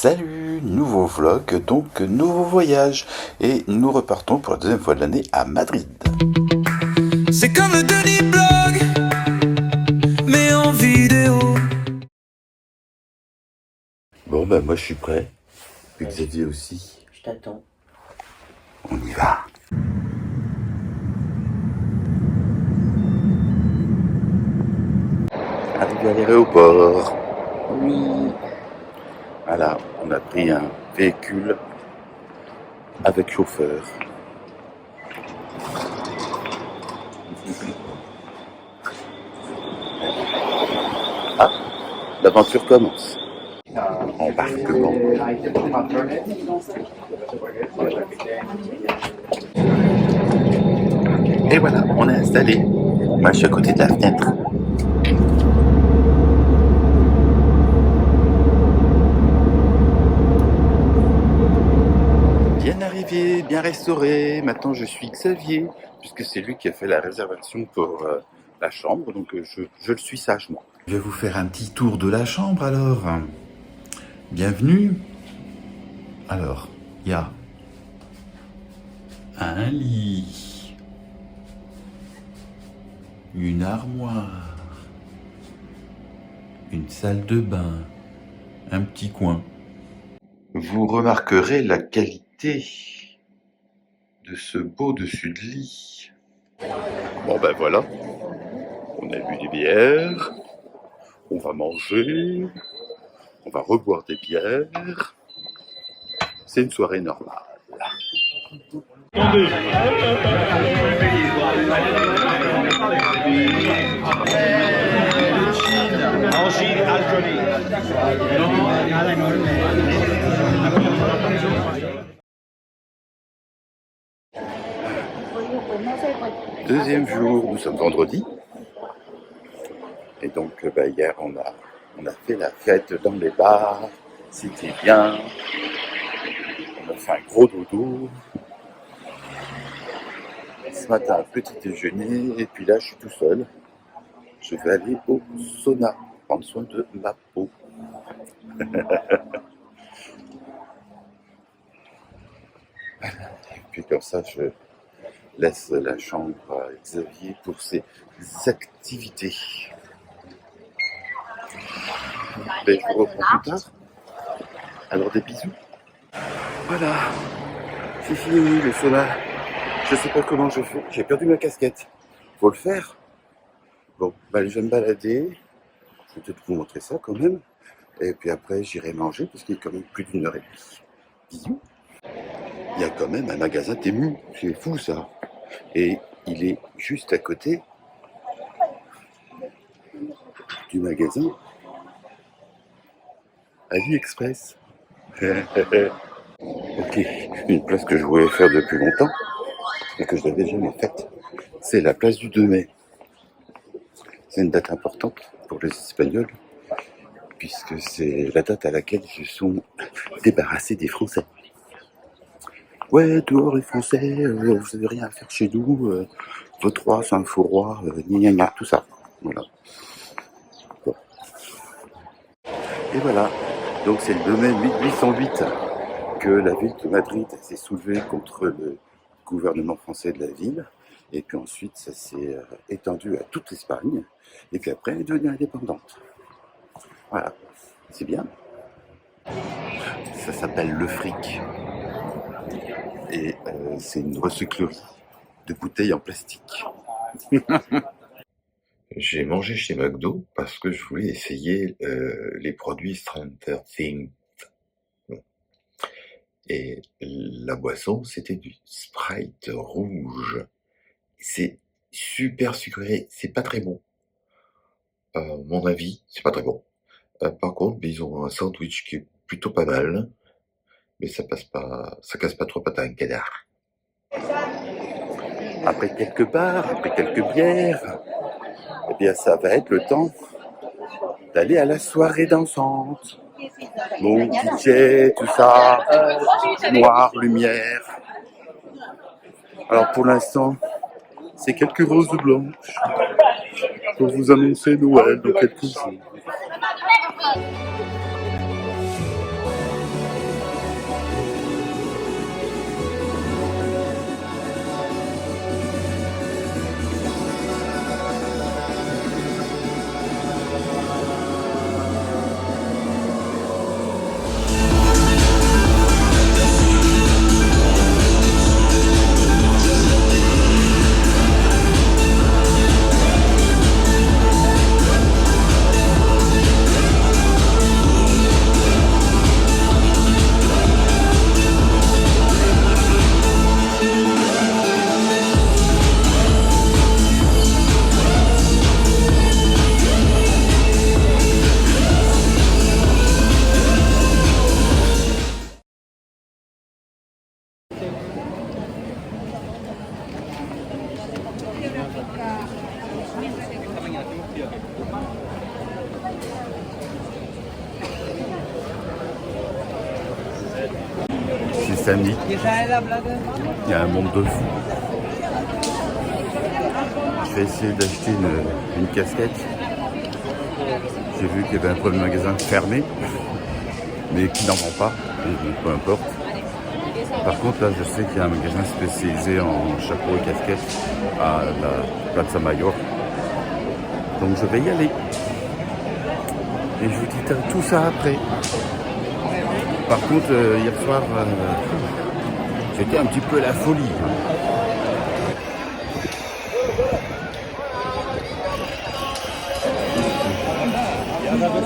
Salut, nouveau vlog, donc nouveau voyage. Et nous repartons pour la deuxième fois de l'année à Madrid. C'est comme le Denis Blog, mais en vidéo. Bon bah moi je suis prêt, et Xavier aussi. Je t'attends. On y va. Arrivé à l'aéroport. Oui. Voilà, on a pris un véhicule avec chauffeur. Ah, l'aventure commence. Embarquement. Et voilà, on est installé. Moi je suis à côté de la fenêtre. Bien arrivé, bien restauré. Maintenant je suis Xavier, puisque c'est lui qui a fait la réservation pour la chambre, donc je le suis sagement. Je vais vous faire un petit tour de la chambre alors. Bienvenue. Alors, il y a un lit, une armoire, une salle de bain, un petit coin. Vous remarquerez la qualité de ce beau dessus de lit. Bon ben voilà, on a bu des bières, on va manger, on va reboire des bières. C'est une soirée normale. Deuxième jour, nous sommes vendredi. Et donc hier on a fait la fête dans les bars, c'était bien. On a fait un gros dodo. Ce matin, petit déjeuner, et puis là je suis tout seul. Je vais aller au sauna, prendre soin de ma peau. Et puis comme ça, je laisse la chambre à Xavier pour ses activités. Ben, je vous reprends plus tard. Alors des bisous. Voilà, c'est fini le sauna. Je sais pas comment je fais, j'ai perdu ma casquette. Faut le faire. Bon, ben, je vais me balader. Je vais peut-être vous montrer ça quand même. Et puis après, j'irai manger parce qu'il est quand même plus d'1 heure et demie. Bisous. Il y a quand même un magasin Temu. C'est fou ça. Et il est juste à côté du magasin AliExpress. Ok, une place que je voulais faire depuis longtemps et que je n'avais jamais faite. C'est la place du 2 mai. C'est une date importante pour les Espagnols, puisque c'est la date à laquelle ils se sont débarrassés des Français. Ouais, dehors les Français, vous n'avez rien à faire chez nous, votre roi c'est un faux roi, gna gna, tout ça. Voilà. Bon. Et voilà, donc c'est le 2 mai 1808 que la ville de Madrid s'est soulevée contre le gouvernement français de la ville. Et puis ensuite, ça s'est étendu à toute l'Espagne. Et puis après, elle est devenue indépendante. Voilà, c'est bien. Ça s'appelle Le Fric. Et c'est une recyclerie de bouteilles en plastique. J'ai mangé chez McDo parce que je voulais essayer les produits Stranger Things. Et la boisson, c'était du Sprite rouge. C'est super sucré, c'est pas très bon. Mon avis, c'est pas très bon. Par contre, ils ont un sandwich qui est plutôt pas mal, mais ça casse pas trop patin un canard. Après quelques bars, après quelques bières, eh bien ça va être le temps d'aller à la soirée dansante. Mon DJ, tout ça, noir, lumière. Alors pour l'instant, c'est quelques roses blanches pour vous annoncer Noël dans quelques jours. samedi. Il y a un monde de fou. Je vais essayer d'acheter une casquette. J'ai vu qu'il y avait un premier magasin fermé, mais qui n'en vend pas, donc peu importe. Par contre, là, je sais qu'il y a un magasin spécialisé en chapeau et casquette à la Plaza Mayor. Donc je vais y aller. Et je vous dis tout ça après. Par contre, hier soir, c'était un petit peu la folie.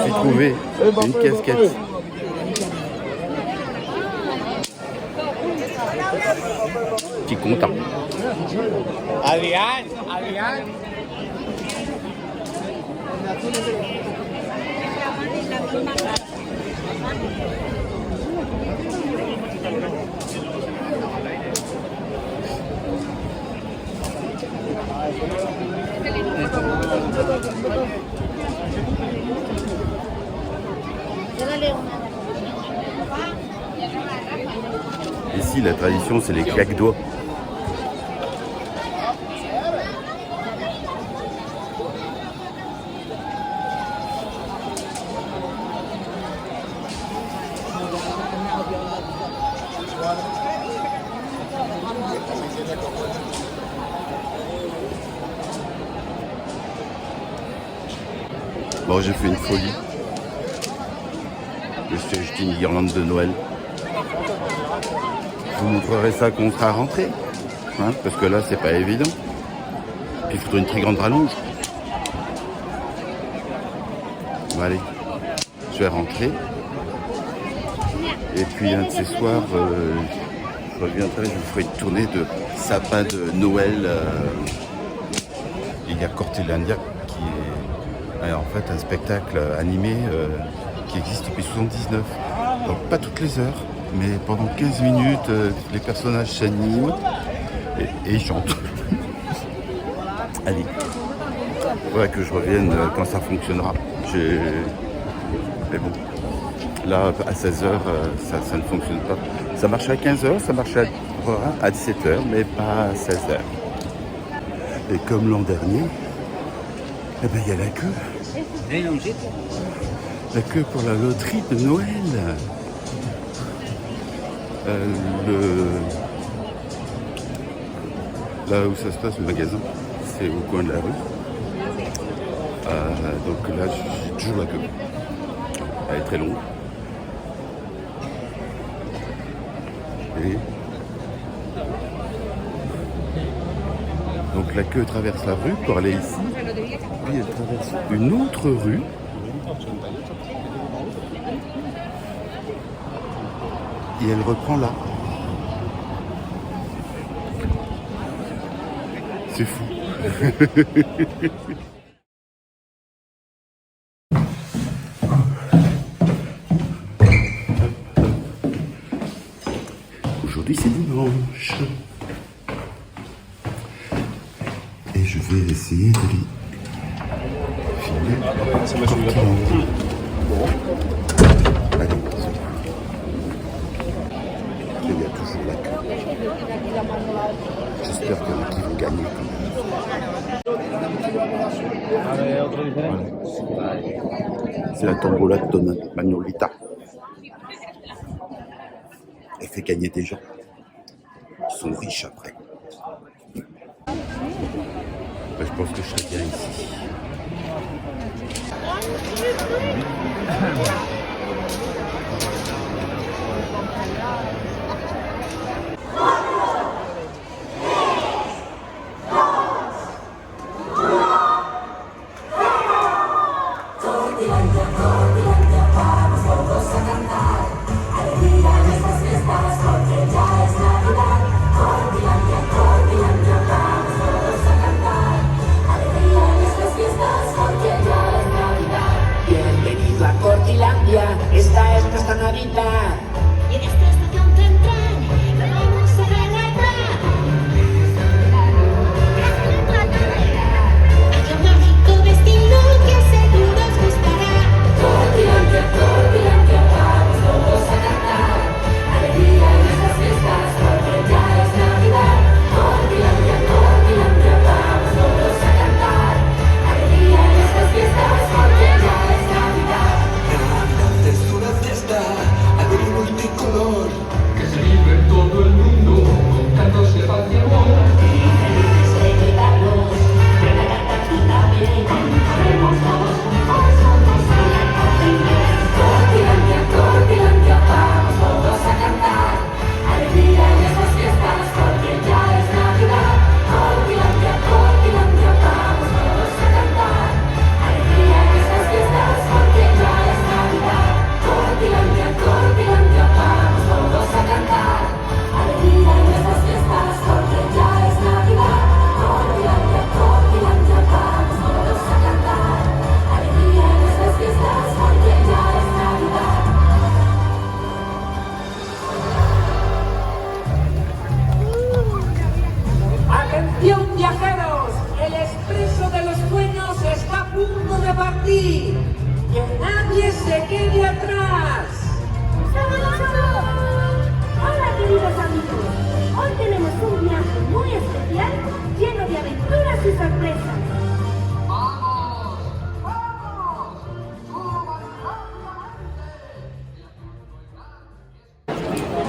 J'ai trouvé une casquette. Petit content. Adrián. Ici, la tradition, c'est les claques doigts. Bon, j'ai fait une folie. Je me suis acheté une guirlande de Noël. Je vous montrerai ça quand on sera rentré. Hein, parce que là, c'est pas évident. Puis il faudrait une très grande rallonge. Bon, allez, je vais rentrer. Et puis un de ces soirs, je reviendrai, je vous ferai une tournée de sapin de Noël. Il y a Cortelandia qui est en fait un spectacle animé qui existe depuis 1979. Donc pas toutes les heures, mais pendant 15 minutes, les personnages s'animent et chantent. Allez, voilà que je revienne quand ça fonctionnera. Mais bon, là à 16h, ça ne fonctionne pas. Ça marche à 15h, ça marche à 17h, mais pas à 16h. Et comme l'an dernier, eh ben, il y a la queue. La queue pour la loterie de Noël. Là où ça se passe, le magasin, c'est au coin de la rue. Donc là, j'ai toujours la queue. Elle est très longue. Et donc la queue traverse la rue pour aller ici. Puis elle traverse une autre rue. Et elle reprend là. C'est fou. Aujourd'hui c'est dimanche. Et je vais essayer de les filmer. Allez, il y a toujours la queue. J'espère qu'ils vont gagner. Voilà. C'est la tombola de Manolita. Elle fait gagner des gens. Ils sont riches après. Je pense que je serai bien ici.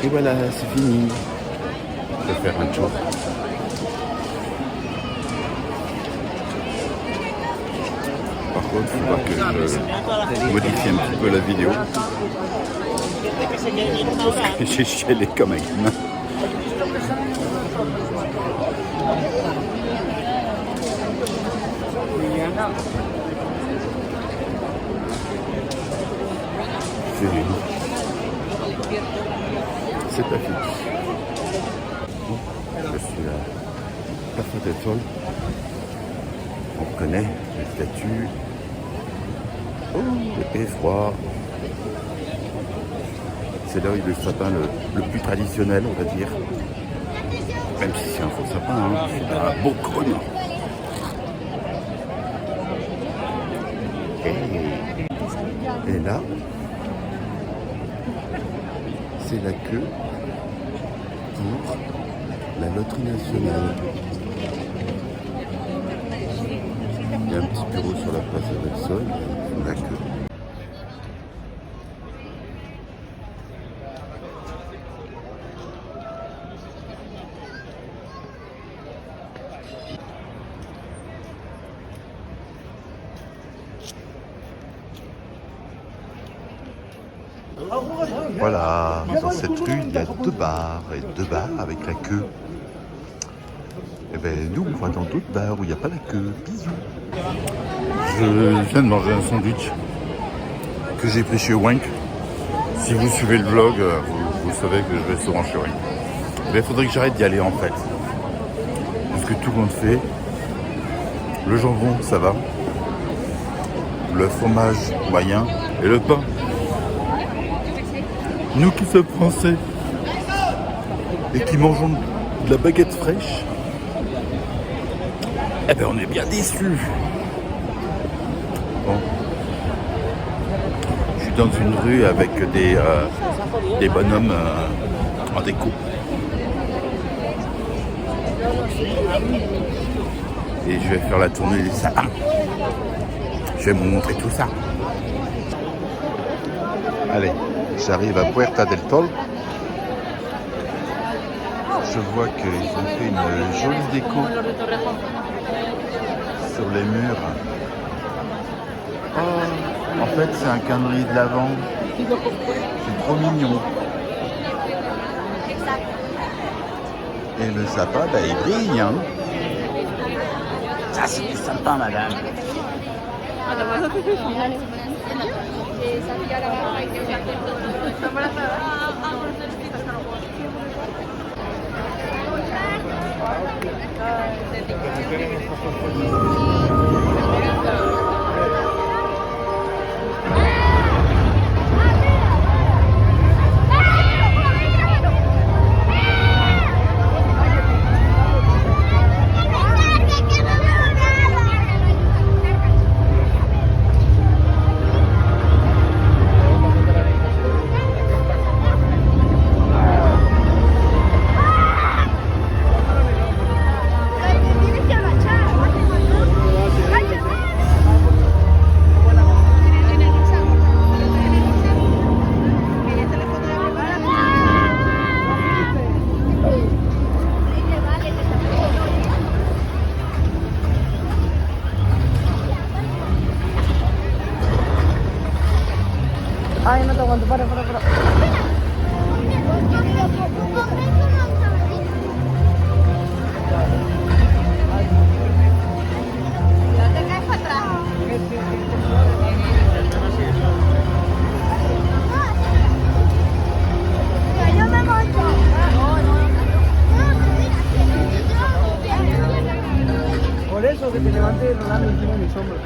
Et voilà, c'est fini. Je vais faire un tour. Par contre, il faut pas que je modifie un petit peu la vidéo. Parce que j'ai chialé comme un gamin. C'est pas fini. Je suis à Plaza del Sol. On connaît les statues. Oh, il fait froid. C'est là où il y a le sapin le plus traditionnel, on va dire. Même si c'est un faux sapin, hein. C'est un beau cône. Et là, c'est la queue pour la loterie nationale. Il y a un petit bureau sur la place del Sol, la queue. Voilà, dans cette rue, il y a 2 bars, et 2 bars avec la queue. Et bien, nous, on va dans d'autres bars où il n'y a pas la queue. Bisous. Je viens de manger un sandwich que j'ai pris chez Wank. Si vous suivez le vlog, vous savez que je vais restaurant chez Wank. Mais il faudrait que j'arrête d'y aller en fait. Parce que tout le monde fait. Le jambon, ça va. Le fromage, moyen. Et le pain. Nous qui sommes français et qui mangeons de la baguette fraîche, eh ben on est bien déçus. Bon. Je suis dans une rue avec des bonhommes en déco. Et je vais faire la tournée des sapins. Je vais vous montrer tout ça. Allez. J'arrive à Puerta del Sol. Je vois qu'ils ont fait une jolie déco sur les murs. Oh, en fait, c'est un calendrier de l'Avent. C'est trop mignon. Et le sapin, bah, il brille. Hein. Ça, c'est du sapin, madame. Ay, no te aguanto, para. Por eso que te levanté Rolando encima de mis hombros.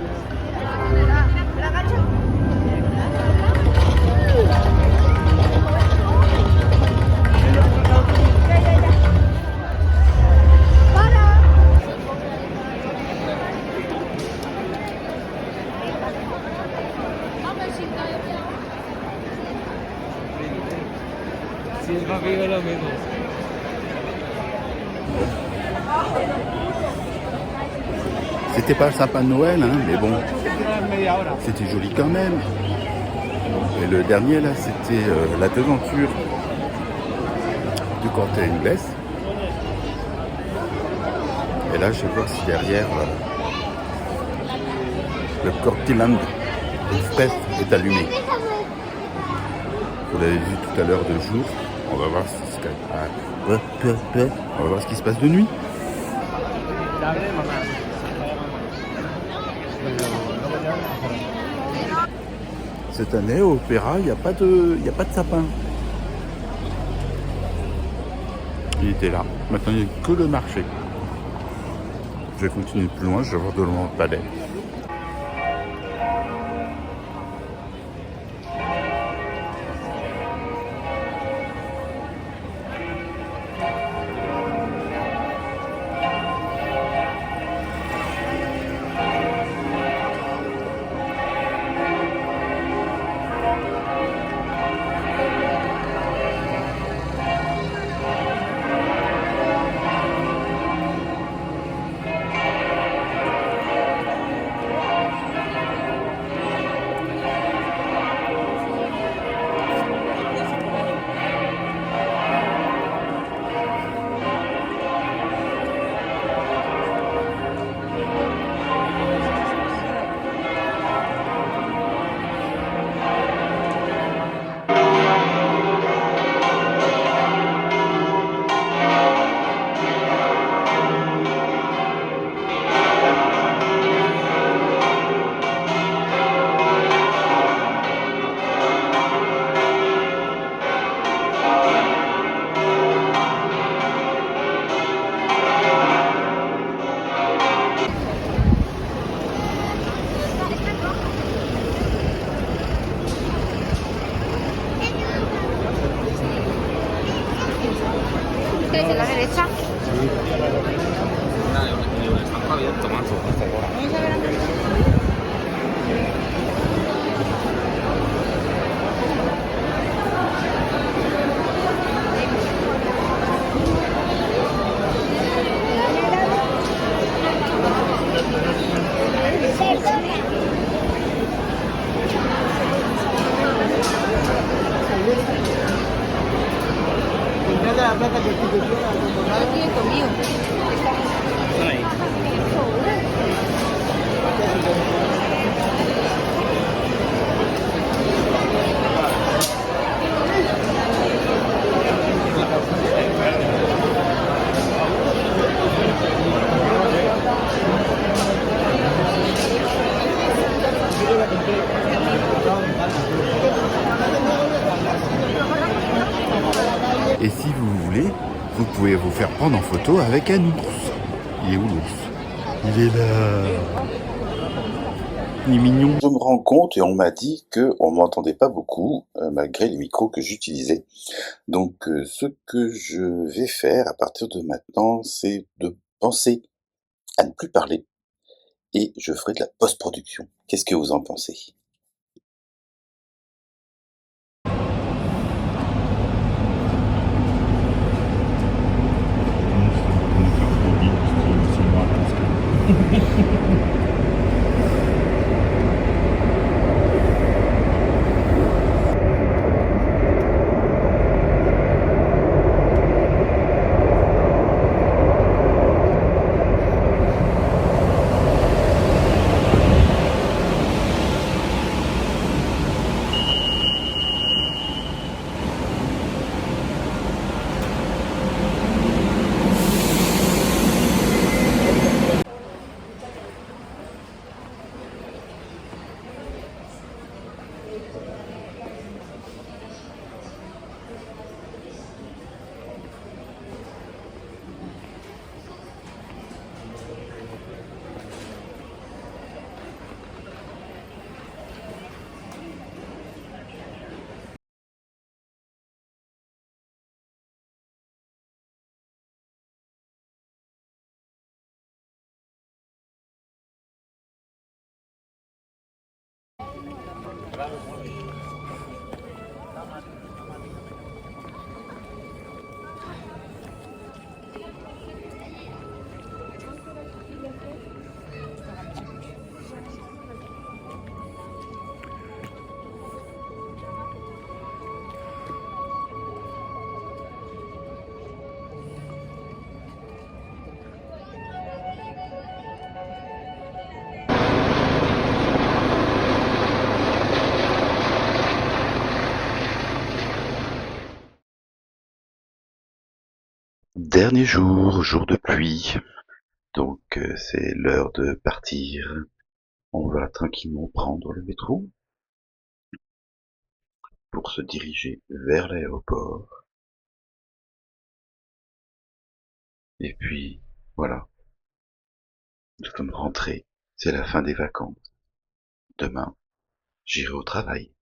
Si es papi, lo mismo. C'était pas le sapin de Noël, hein, mais bon, c'était joli quand même. Et le dernier là, c'était la devanture du Corte Inglés. Et là, je vois si derrière le Cortiland Express est allumé. Vous l'avez vu tout à l'heure de jour. On va voir ce qui se passe de nuit. Cette année au Opéra, il n'y a pas de sapin. Il était là. Maintenant, il n'y a que le marché. Je vais continuer plus loin, je vais voir de loin le palais. ¿De la derecha? Aquí conmigo. Et si vous voulez, vous pouvez vous faire prendre en photo avec un ours. Il est où l'ours? Il est là. Il est mignon. Je me rends compte et on m'a dit qu'on ne m'entendait pas beaucoup malgré les micros que j'utilisais. Donc ce que je vais faire à partir de maintenant, c'est de penser à ne plus parler et je ferai de la post-production. Qu'est-ce que vous en pensez? Dernier jour, jour de pluie, donc c'est l'heure de partir. On va tranquillement prendre le métro pour se diriger vers l'aéroport. Et puis, voilà, nous sommes rentrés, c'est la fin des vacances. Demain, j'irai au travail.